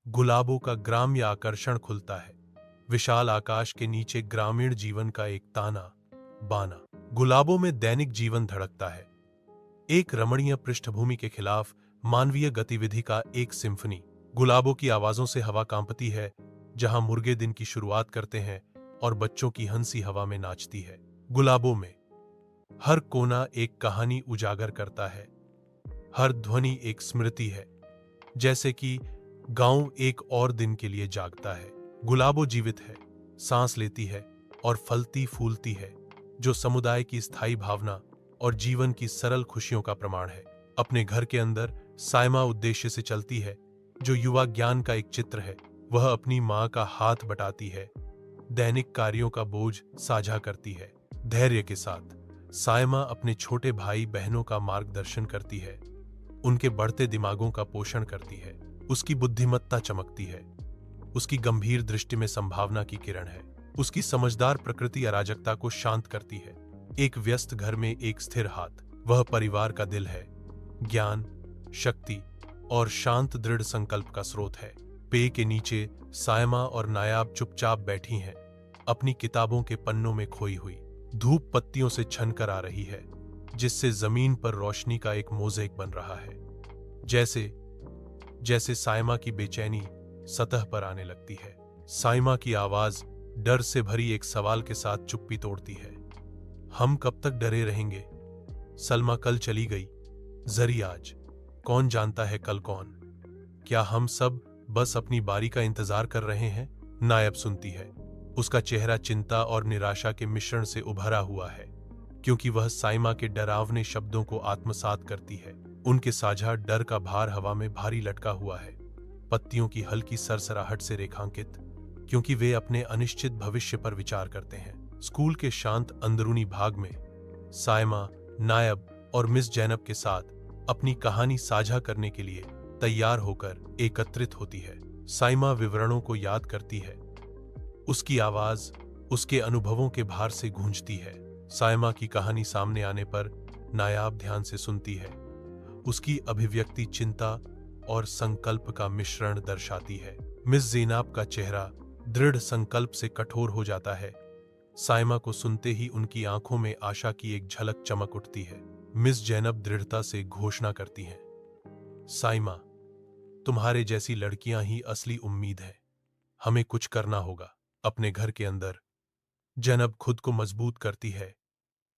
गुलाबों का ग्राम्य आकर्षण खुलता है। विशाल आकाश के नीचे ग्रामीण जीवन का एक ताना बाना। गुलाबों में दैनिक जीवन धड़कता है, एक रमणीय पृष्ठभूमि के खिलाफ मानवीय गतिविधि का एक सिम्फनी। गुलाबों की आवाजों से हवा कांपती है, जहां मुर्गे दिन की शुरुआत करते हैं और बच्चों की हंसी हवा में नाचती है। गुलाबों में हर कोना एक कहानी उजागर करता है, हर ध्वनि एक स्मृति है, जैसे कि गांव एक और दिन के लिए जागता है। गुलाबों जीवित है, सांस लेती है और फलती फूलती है, जो समुदाय की स्थायी भावना और जीवन की सरल खुशियों का प्रमाण है। अपने घर के अंदर साइमा उद्देश्य से चलती है, जो युवा ज्ञान का एक चित्र है। वह अपनी मां का हाथ बटाती है, दैनिक कार्यों का बोझ साझा करती है। धैर्य के साथ साइमा अपने छोटे भाई बहनों का मार्गदर्शन करती है, उनके बढ़ते दिमागों का पोषण करती है। उसकी बुद्धिमत्ता चमकती है, उसकी गंभीर दृष्टि में संभावना की किरण है। उसकी समझदार प्रकृति अराजकता को शांत करती है। एक व्यस्त घर में एक स्थिर हाथ, वह परिवार का दिल है, ज्ञान, शक्ति और शांत दृढ़ संकल्प का स्रोत है। पेय के नीचे सायमा और नायाब चुपचाप बैठी हैं, अपनी किताबों के पन्नों में खोई हुई। धूप पत्तियों से छनकर आ रही है, जिससे जमीन पर रोशनी का एक मोज़ेक बन रहा है। जैसे जैसे साइमा की बेचैनी सतह पर आने लगती है। साइमा की आवाज डर से भरी एक सवाल के साथ चुप्पी तोड़ती है। हम कब तक डरे रहेंगे? सलमा कल चली गई, जरी आज, कौन जानता है कल कौन? क्या हम सब बस अपनी बारी का इंतजार कर रहे हैं? नायब सुनती है। उसका चेहरा चिंता और निराशा के मिश्रण से उभरा हुआ है, क्योंकि वह साइमा के डरावने शब्दों को आत्मसात करती है। उनके साझा डर का भार हवा में भारी लटका हुआ है, पत्तियों की हल्की सरसराहट से रेखांकित, क्योंकि वे अपने अनिश्चित भविष्य पर विचार करते हैं। स्कूल के शांत अंदरूनी भाग में साइमा, नायब और मिस जैनब के साथ अपनी कहानी साझा करने के लिए तैयार होकर एकत्रित होती है। साइमा विवरणों को याद करती है, उसकी आवाज उसके अनुभवों के भार से गूंजती है। साइमा की कहानी सामने आने पर नायाब ध्यान से सुनती है। उसकी अभिव्यक्ति चिंता और संकल्प का मिश्रण दर्शाती है। मिस ज़ैनब का चेहरा दृढ़ संकल्प से कठोर हो जाता है। साइमा को सुनते ही उनकी आंखों में आशा की एक झलक चमक उठती है। मिस जैनब दृढ़ता से घोषणा करती हैं, साइमा, तुम्हारे जैसी लड़कियां ही असली उम्मीद है। हमें कुछ करना होगा। अपने घर के अंदर जैनब खुद को मजबूत करती है,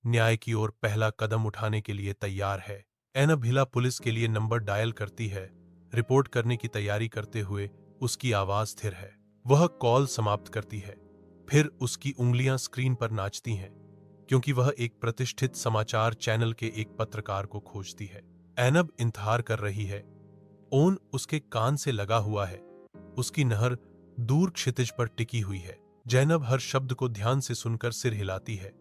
न्याय की ओर पहला कदम उठाने के लिए तैयार है। एनब हिला पुलिस के लिए नंबर डायल करती है, रिपोर्ट करने की तैयारी करते हुए उसकी आवाज स्थिर है। वह कॉल समाप्त करती है, फिर उसकी उंगलियां स्क्रीन पर नाचती हैं, क्योंकि वह एक प्रतिष्ठित समाचार चैनल के एक पत्रकार को खोजती है। एनब इंतजार कर रही है, ओन उसके कान से लगा हुआ है, उसकी नहर दूर क्षितिज पर टिकी हुई है। जैनब हर शब्द को ध्यान से सुनकर सिर हिलाती है।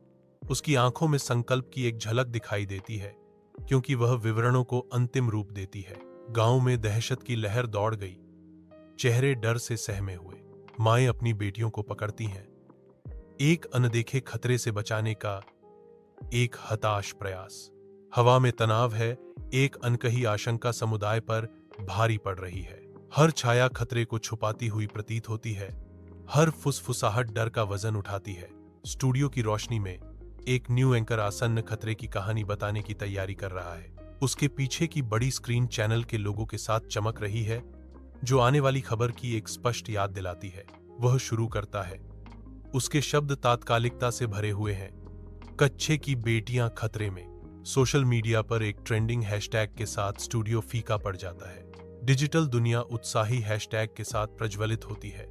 उसकी आंखों में संकल्प की एक झलक दिखाई देती है, क्योंकि वह विवरणों को अंतिम रूप देती है। गांव में दहशत की लहर दौड़ गई, चेहरे डर से सहमे हुए। माएं अपनी बेटियों को पकड़ती हैं, एक अनदेखे खतरे से बचाने का एक हताश प्रयास। हवा में तनाव है, एक अनकही आशंका समुदाय पर भारी पड़ रही है। हर छाया खतरे को छुपाती हुई प्रतीत होती है, हर फुसफुसाहट डर का वजन उठाती है। स्टूडियो की रोशनी में एक न्यू एंकर आसन्न खतरे की कहानी बताने की तैयारी कर रहा है। उसके पीछे की बड़ी स्क्रीन चैनल के लोगों के साथ चमक रही है, जो आने वाली खबर की एक स्पष्ट याद दिलाती है। वह शुरू करता है, उसके शब्द तात्कालिकता से भरे हुए हैं, कच्चे की बेटियां खतरे में। सोशल मीडिया पर एक ट्रेंडिंग हैशटैग के साथ स्टूडियो फीका पड़ जाता है। डिजिटल दुनिया उत्साही हैशटैग के साथ प्रज्वलित होती है,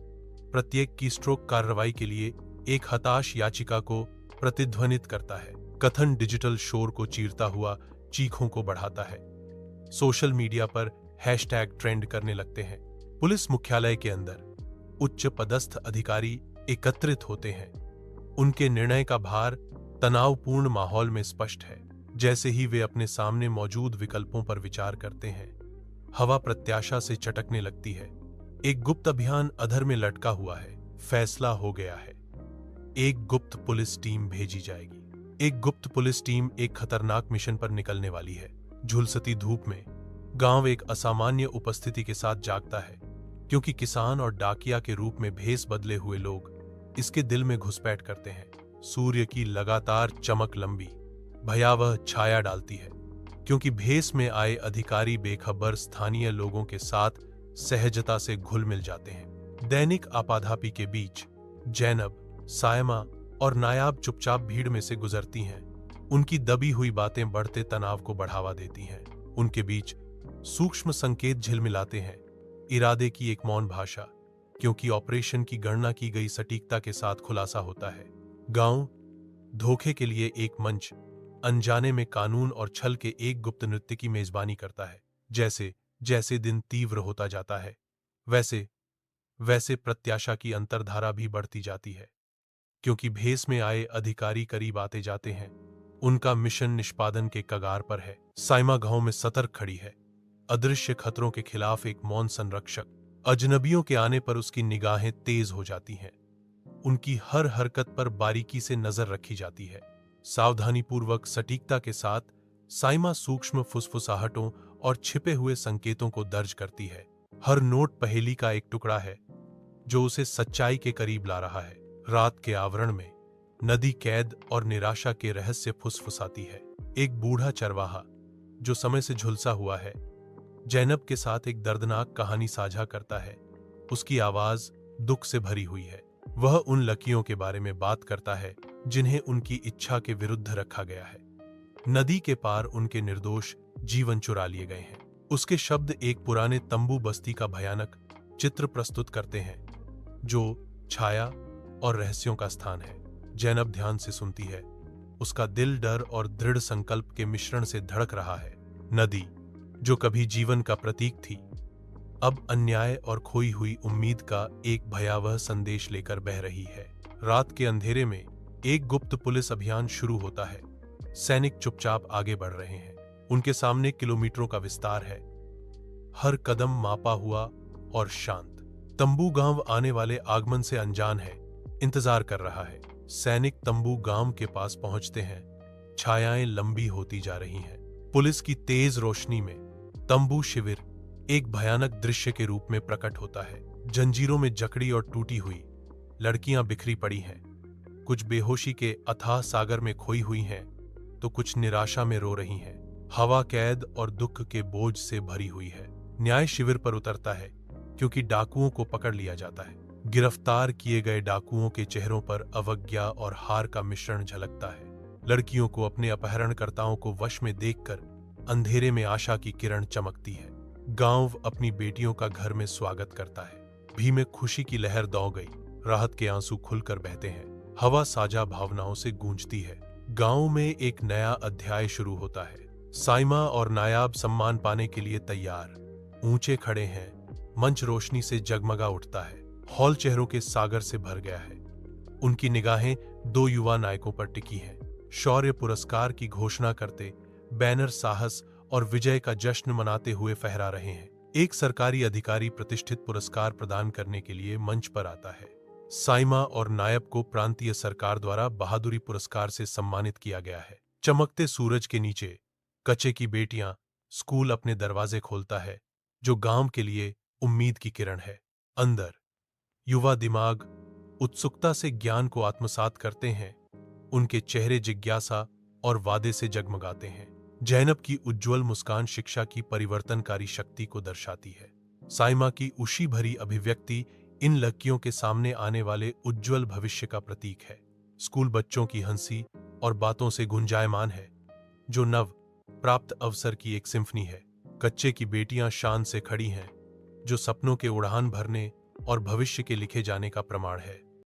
प्रत्येक की स्ट्रोक कार्रवाई के लिए एक हताश याचिका को प्रतिध्वनित करता है। कथन डिजिटल शोर को चीरता हुआ चीखों को बढ़ाता है। सोशल मीडिया पर हैशटैग ट्रेंड करने लगते हैं। पुलिस मुख्यालय के अंदर उच्च पदस्थ अधिकारी एकत्रित होते हैं। उनके निर्णय का भार तनावपूर्ण माहौल में स्पष्ट है। जैसे ही वे अपने सामने मौजूद विकल्पों पर विचार करते हैं, हवा प्रत्याशा से चटकने लगती है। एक गुप्त अभियान अधर में लटका हुआ है, फैसला हो गया है। एक गुप्त पुलिस टीम भेजी जाएगी। एक गुप्त पुलिस टीम एक खतरनाक मिशन पर निकलने वाली है। झुलसती धूप में गांव एक असामान्य उपस्थिति के साथ जागता है। क्योंकि किसान और डाकिया के रूप में भेष बदले हुए लोग इसके दिल में घुसपैठ करते हैं। सूर्य की लगातार चमक लंबी भयावह छाया डालती है, क्योंकि भेष में आए अधिकारी बेखबर स्थानीय लोगों के साथ सहजता से घुल मिल जाते हैं। दैनिक आपाधापी के बीच जैनब, सायमा और नायाब चुपचाप भीड़ में से गुजरती हैं। उनकी दबी हुई बातें बढ़ते तनाव को बढ़ावा देती हैं। उनके बीच सूक्ष्म संकेत झिलमिलाते हैं, इरादे की एक मौन भाषा, क्योंकि ऑपरेशन की गणना की गई सटीकता के साथ खुलासा होता है। गांव धोखे के लिए एक मंच, अनजाने में कानून और छल के एक गुप्त नृत्य की मेजबानी करता है। जैसे जैसे दिन तीव्र होता जाता है, वैसे वैसे प्रत्याशा की अंतर्धारा भी बढ़ती जाती है, क्योंकि भेष में आए अधिकारी करीब आते जाते हैं। उनका मिशन निष्पादन के कगार पर है। साइमा गांव में सतर्क खड़ी है, अदृश्य खतरों के खिलाफ एक मौन संरक्षक। अजनबियों के आने पर उसकी निगाहें तेज हो जाती हैं। उनकी हर हरकत पर बारीकी से नजर रखी जाती है। सावधानीपूर्वक सटीकता के साथ साइमा सूक्ष्म फुसफुसाहटों और छिपे हुए संकेतों को दर्ज करती है। हर नोट पहेली का एक टुकड़ा है जो उसे सच्चाई के करीब ला रहा है। रात के आवरण में नदी कैद और निराशा के रहस्य फुसफुसाती है। एक बूढ़ा चरवाहा जो समय से झुलसा हुआ है, जैनब के साथ एक दर्दनाक कहानी साझा करता है। उसकी आवाज दुख से भरी हुई है। वह उन लड़कियों के बारे में बात करता है जिन्हें उनकी इच्छा के विरुद्ध रखा गया है। नदी के पार उनके निर्दोष जीवन चुरा लिए गए हैं। उसके शब्द एक पुराने तंबू बस्ती का भयानक चित्र प्रस्तुत करते हैं, जो छाया और रहस्यों का स्थान है। जैनब ध्यान से सुनती है। उसका दिल डर और दृढ़ संकल्प के मिश्रण से धड़क रहा है। नदी, जो कभी जीवन का प्रतीक थी, अब अन्याय और खोई हुई उम्मीद का एक भयावह संदेश लेकर बह रही है। रात के अंधेरे में एक गुप्त पुलिस अभियान शुरू होता है। सैनिक चुपचाप आगे बढ़ रहे हैं। उनके सामने किलोमीटरों का विस्तार है, हर कदम मापा हुआ और शांत। तंबू गांव आने वाले आगमन से अनजान है, इंतजार कर रहा है। सैनिक तंबू गांव के पास पहुंचते हैं। छायाएं लंबी होती जा रही हैं। पुलिस की तेज रोशनी में तंबू शिविर एक भयानक दृश्य के रूप में प्रकट होता है। जंजीरों में जकड़ी और टूटी हुई लड़कियां बिखरी पड़ी हैं। कुछ बेहोशी के अथाह सागर में खोई हुई हैं, तो कुछ निराशा में रो रही हैं। हवा कैद और दुख के बोझ से भरी हुई है। न्याय शिविर पर उतरता है, क्योंकि डाकुओं को पकड़ लिया जाता है। गिरफ्तार किए गए डाकुओं के चेहरों पर अवज्ञा और हार का मिश्रण झलकता है। लड़कियों को अपने अपहरणकर्ताओं को वश में देखकर अंधेरे में आशा की किरण चमकती है। गांव अपनी बेटियों का घर में स्वागत करता है। भी में खुशी की लहर दौड़ गई। राहत के आंसू खुलकर बहते हैं। हवा साझा भावनाओं से गूंजती है। गांव में एक नया अध्याय शुरू होता है। साइमा और नायाब सम्मान पाने के लिए तैयार। ऊंचे खड़े हैं। मंच रोशनी से जगमगा उठता है। हॉल चेहरों के सागर से भर गया है। उनकी निगाहें दो युवा नायकों पर टिकी हैं। शौर्य पुरस्कार की घोषणा करते बैनर साहस और विजय का जश्न मनाते हुए फहरा रहे हैं। एक सरकारी अधिकारी प्रतिष्ठित पुरस्कार प्रदान करने के लिए मंच पर आता है। साइमा और नायब को प्रांतीय सरकार द्वारा बहादुरी पुरस्कार से सम्मानित किया गया है। चमकते सूरज के नीचे कच्चे की बेटियां स्कूल अपने दरवाजे खोलता है, जो गांव के लिए उम्मीद की किरण है। अंदर युवा दिमाग उत्सुकता से ज्ञान को आत्मसात करते हैं। उनके चेहरे जिज्ञासा और वादे से जगमगाते हैं। जैनब की उज्जवल मुस्कान शिक्षा की परिवर्तनकारी शक्ति को दर्शाती है। साइमा की उशी भरी अभिव्यक्ति इन लड़कियों के सामने आने वाले उज्जवल भविष्य का प्रतीक है। स्कूल बच्चों की हंसी और बातों से गुंजायमान है, जो नव प्राप्त अवसर की एक सिम्फनी है। कच्चे की बेटियां शान से खड़ी हैं, जो सपनों के उड़ान भरने और भविष्य के लिखे जाने का प्रमाण है।